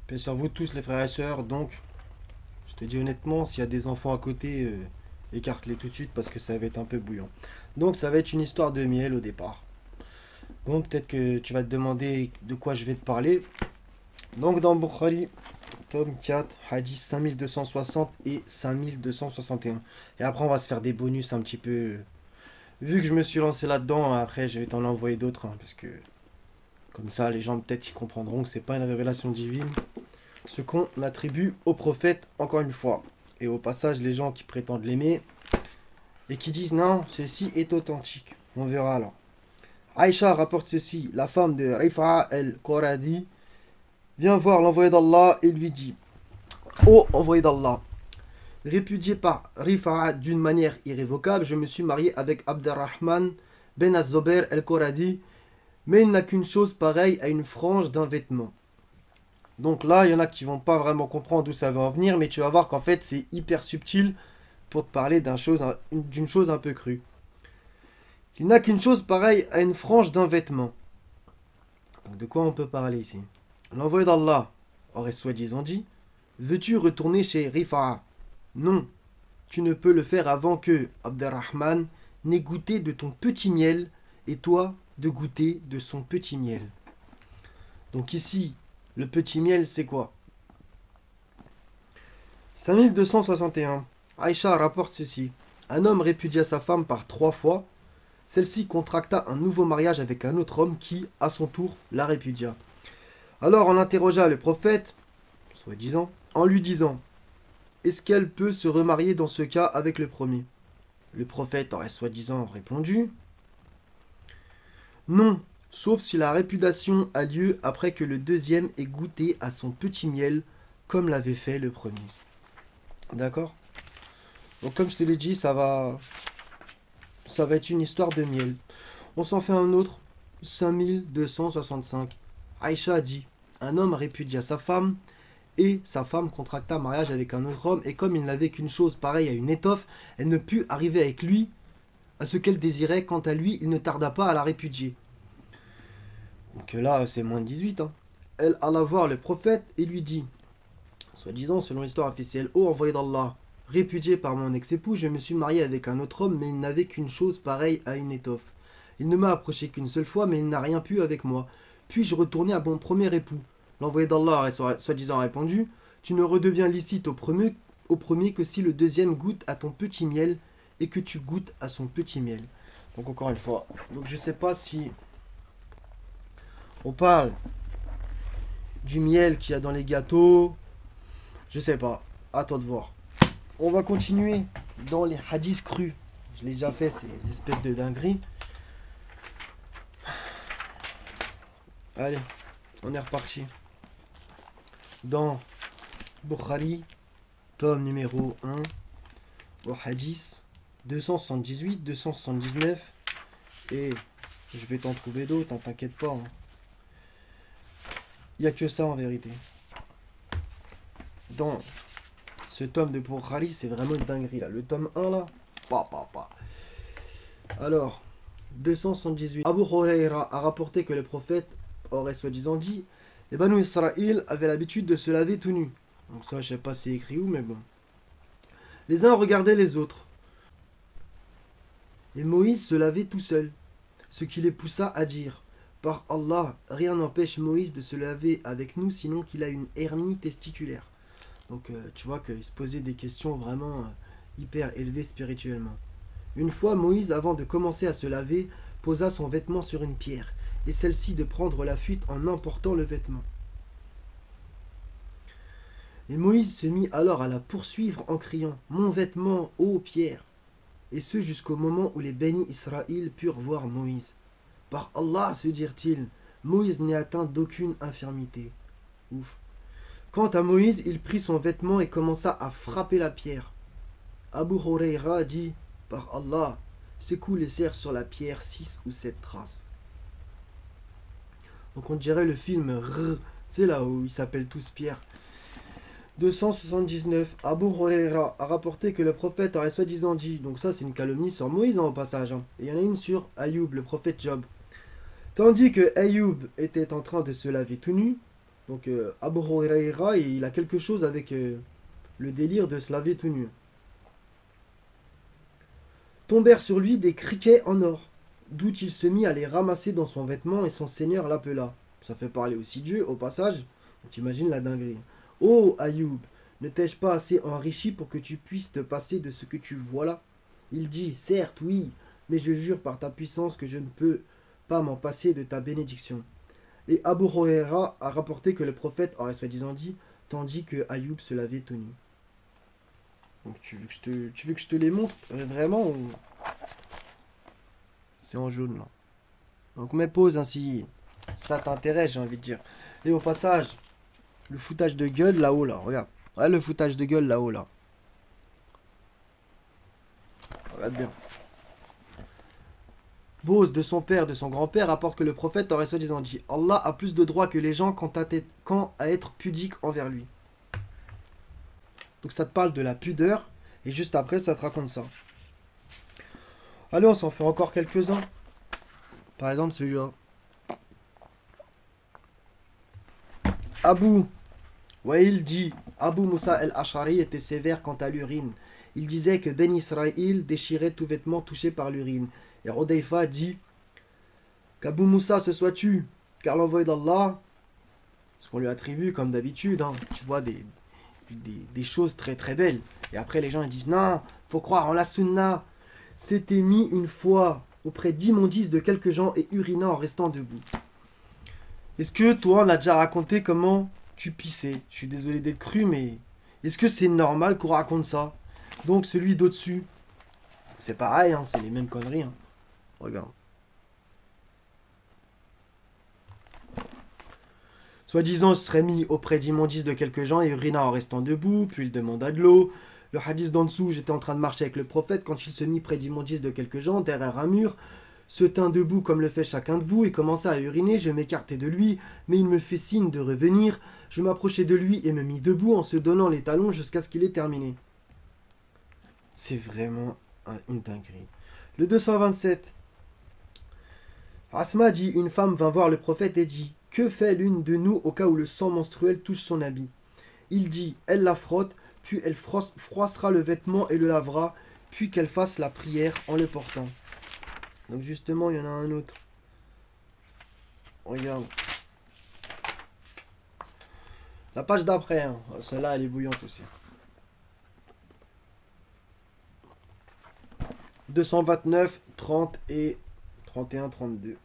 Paix sur vous tous les frères et sœurs. Donc, je te dis honnêtement, s'il y a des enfants à côté, écarte-les tout de suite parce que ça va être un peu bouillant. Donc, ça va être une histoire de miel au départ. Donc, peut-être que tu vas te demander de quoi je vais te parler. Donc, dans Bukhari, tome 4, hadith 5260 et 5261. Et après, on va se faire des bonus un petit peu. Vu que je me suis lancé là-dedans, après, je vais t'en envoyer d'autres. Parce que, comme ça, les gens peut-être ils comprendront que c'est pas une révélation divine. Ce qu'on attribue au prophète, encore une fois. Et au passage, les gens qui prétendent l'aimer et qui disent non, ceci est authentique. On verra alors. Aïcha rapporte ceci, la femme de Rifa'a el-Quradi vient voir l'envoyé d'Allah et lui dit: Ô envoyé d'Allah, répudié par Rifa'a d'une manière irrévocable, je me suis marié avec Abdurrahman ben Az-Zubair el-Quradi, mais il n'a qu'une chose pareille à une frange d'un vêtement. Donc là, il y en a qui vont pas vraiment comprendre d'où ça va en venir, mais tu vas voir qu'en fait, c'est hyper subtil pour te parler d'une chose un peu crue. Il n'a qu'une chose pareille à une frange d'un vêtement. Donc de quoi on peut parler ici? L'envoyé d'Allah aurait soi-disant dit: Veux-tu retourner chez Rifa'a? Non, tu ne peux le faire avant que Abdurrahman n'ait goûté de ton petit miel et toi de goûter de son petit miel. Donc ici, le petit miel, c'est quoi? 5261. Aïcha rapporte ceci. Un homme répudia sa femme par 3 fois. Celle-ci contracta un nouveau mariage avec un autre homme qui, à son tour, la répudia. Alors on interrogea le prophète, soi-disant, en lui disant: Est-ce qu'elle peut se remarier dans ce cas avec le premier? Le prophète aurait soi-disant répondu: Non, sauf si la répudiation a lieu après que le deuxième ait goûté à son petit miel, comme l'avait fait le premier. D'accord? Donc comme je te l'ai dit, ça va être une histoire de miel. On s'en fait un autre, 5265. Aïcha a dit: Un homme répudia sa femme, et sa femme contracta un mariage avec un autre homme, et comme il n'avait qu'une chose pareille à une étoffe, elle ne put arriver avec lui à ce qu'elle désirait. Quant à lui, il ne tarda pas à la répudier. Donc là, c'est moins de 18. Elle alla voir le prophète et lui dit, soi-disant, selon l'histoire officielle: Ô envoyé d'Allah, répudié par mon ex-époux, je me suis marié avec un autre homme, mais il n'avait qu'une chose pareille à une étoffe. Il ne m'a approché qu'une seule fois, mais il n'a rien pu avec moi. Puis-je retourner à mon premier époux? L'envoyé d'Allah a soi-disant répondu: Tu ne redeviens licite au premier que si le deuxième goûte à ton petit miel et que tu goûtes à son petit miel. Donc encore une fois, donc je sais pas si on parle du miel qu'il y a dans les gâteaux, je sais pas, à toi de voir. On va continuer dans les hadiths crus. Je l'ai déjà fait, ces espèces de dingueries. Allez, on est reparti. Dans Bukhari, tome numéro 1, au hadith 278, 279. Et je vais t'en trouver d'autres, t'inquiète pas. Il n'y a que ça en vérité. Dans ce tome de Bukhari, c'est vraiment une dinguerie là. Le tome 1 là, pa. Alors, 278. Abu Huraira a rapporté que le prophète aurait soi-disant dit: Les Banu Israël avaient l'habitude de se laver tout nus. Donc ça, je sais pas si c'est écrit où, mais bon. Les uns regardaient les autres. Et Moïse se lavait tout seul, ce qui les poussa à dire: Par Allah, rien n'empêche Moïse de se laver avec nous, sinon qu'il a une hernie testiculaire. Donc tu vois qu'il se posait des questions vraiment hyper élevées spirituellement. Une fois, Moïse, avant de commencer à se laver, posa son vêtement sur une pierre, et celle-ci de prendre la fuite en emportant le vêtement. Et Moïse se mit alors à la poursuivre en criant: Mon vêtement, ô pierre! Et ce jusqu'au moment où les bénis Israël purent voir Moïse. Par Allah, se dirent-ils, Moïse n'est atteint d'aucune infirmité. Ouf. Quant à Moïse, il prit son vêtement et commença à frapper la pierre. Abu Huraira dit: Par Allah, ses coups laissèrent sur la pierre 6 ou 7 traces. Donc on dirait le film R, c'est là où ils s'appellent tous Pierre. 279. Abu Huraira a rapporté que le prophète aurait soi-disant dit, donc ça c'est une calomnie sur Moïse en passage, et il y en a une sur Ayoub, le prophète Job. Tandis que Ayoub était en train de se laver tout nu, Donc Abu Huraira, il a quelque chose avec le délire de se laver tout nu. Tombèrent sur lui des criquets en or, d'où il se mit à les ramasser dans son vêtement et son seigneur l'appela. Ça fait parler aussi Dieu au passage. T'imagines la dinguerie. Oh Ayoub, ne t'ai-je pas assez enrichi pour que tu puisses te passer de ce que tu vois là? Il dit, certes, oui, mais je jure par ta puissance que je ne peux pas m'en passer de ta bénédiction. Et Abu Huraira a rapporté que le prophète aurait soi-disant dit, tandis que Ayoub se lavait tout nu. Donc tu veux que je te les montre vraiment ou... C'est en jaune là. Donc mets pause ainsi. Ça t'intéresse, j'ai envie de dire. Et au passage, le foutage de gueule là-haut là, regarde. Ouais, le foutage de gueule là-haut là. Regarde bien. Bose de son père, de son grand-père, rapporte que le prophète aurait soi-disant dit Allah a plus de droits que les gens quant à être pudique envers lui. Donc ça te parle de la pudeur, et juste après ça te raconte ça. Allez, on s'en fait encore quelques-uns. Par exemple celui-là. Abu Waïl dit Abu Musa el-Ash'ari était sévère quant à l'urine. Il disait que Ben Israël déchirait tout vêtement touché par l'urine. Et Rodeifa dit qu'Abu Musa se soit tu, car l'envoyé d'Allah, ce qu'on lui attribue comme d'habitude, hein, tu vois des choses très très belles. Et après les gens ils disent non, faut croire en la sunna. S'était mis une fois auprès d'immondices de quelques gens et urina en restant debout. Est-ce que toi on a déjà raconté comment tu pissais? Je suis désolé d'être cru, mais est-ce que c'est normal qu'on raconte ça? Donc celui d'au-dessus, c'est pareil, hein, c'est les mêmes conneries. Hein. Regarde. Soi-disant, se serait mis auprès d'immondices de quelques gens et urina en restant debout, puis il demanda de l'eau. Le hadith d'en dessous, j'étais en train de marcher avec le prophète quand il se mit près d'immondices de quelques gens, derrière un mur, se tint debout comme le fait chacun de vous et commença à uriner. Je m'écartai de lui, mais il me fait signe de revenir. Je m'approchai de lui et me mis debout en se donnant les talons jusqu'à ce qu'il ait terminé. C'est vraiment une dinguerie. Le 227. Asma dit, une femme vint voir le prophète et dit, que fait l'une de nous au cas où le sang menstruel touche son habit? Il dit, elle la frotte, puis elle froissera le vêtement et le lavera, puis qu'elle fasse la prière en le portant. Donc justement, il y en a un autre. Regarde. La page d'après, hein. Celle-là, elle est bouillante aussi. 229, 30 et 31, 32.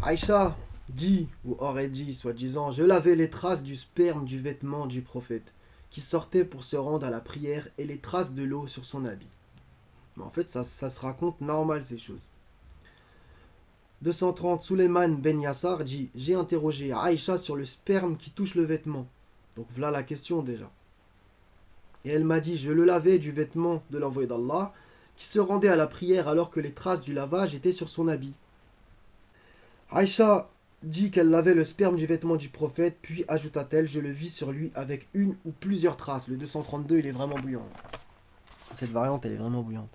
Aïcha dit, ou aurait dit, soi-disant, je lavais les traces du sperme du vêtement du prophète, qui sortait pour se rendre à la prière, et les traces de l'eau sur son habit. Mais en fait, ça se raconte normal, ces choses. 230, Suleiman Ben Yassar dit, j'ai interrogé Aïcha sur le sperme qui touche le vêtement. Donc voilà la question déjà. Et elle m'a dit, je le lavais du vêtement de l'envoyé d'Allah, qui se rendait à la prière alors que les traces du lavage étaient sur son habit. Aïcha dit qu'elle lavait le sperme du vêtement du prophète, puis ajouta-t-elle, je le vis sur lui avec une ou plusieurs traces. Le 232, il est vraiment bouillant. Cette variante, elle est vraiment bouillante.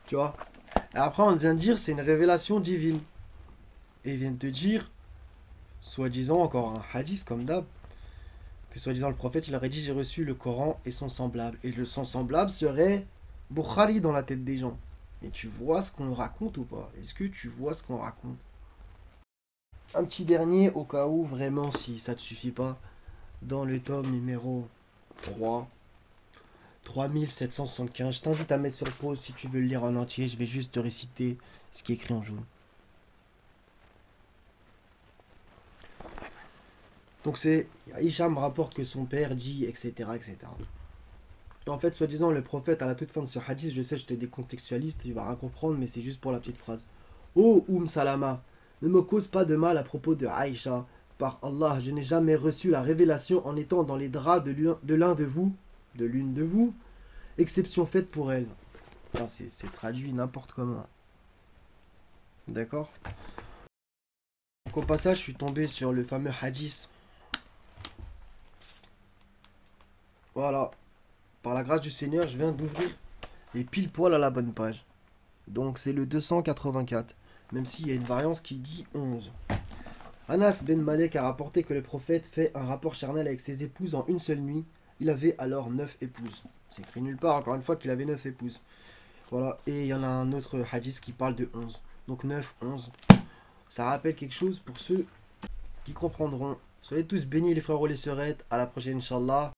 Tu vois? Et après, on vient de dire, c'est une révélation divine. Et ils viennent te dire, soi-disant, encore un hadith comme d'hab, que soi-disant le prophète, il aurait dit, j'ai reçu le Coran et son semblable. Et le son semblable serait Bukhari dans la tête des gens. Mais tu vois ce qu'on raconte ou pas? Est-ce que tu vois ce qu'on raconte? Un petit dernier au cas où, vraiment, si ça ne te suffit pas, dans le tome numéro 3, 3775. Je t'invite à mettre sur pause si tu veux le lire en entier. Je vais juste te réciter ce qui est écrit en jaune. Donc c'est, Aïcha me rapporte que son père dit, etc. etc. En fait, soi-disant, le prophète, à la toute fin de ce hadith, je sais, je te décontextualise, tu vas rien comprendre, mais c'est juste pour la petite phrase. Oh Salama, ne me cause pas de mal à propos de Aïcha. Par Allah, je n'ai jamais reçu la révélation en étant dans les draps de l'un de vous, de l'une de vous, exception faite pour elle. Enfin, c'est traduit n'importe comment. D'accord? Donc au passage, je suis tombé sur le fameux hadith. Voilà. Par la grâce du Seigneur, je viens d'ouvrir et pile poil à la bonne page. Donc c'est le 284. Même s'il y a une variance qui dit 11. Anas ben Malek a rapporté que le prophète fait un rapport charnel avec ses épouses en une seule nuit. Il avait alors 9 épouses. C'est écrit nulle part, encore une fois, qu'il avait 9 épouses. Voilà, et il y en a un autre hadith qui parle de 11. Donc 9, 11. Ça rappelle quelque chose pour ceux qui comprendront. Soyez tous bénis les frères et les sœurs. À la prochaine, Inch'Allah.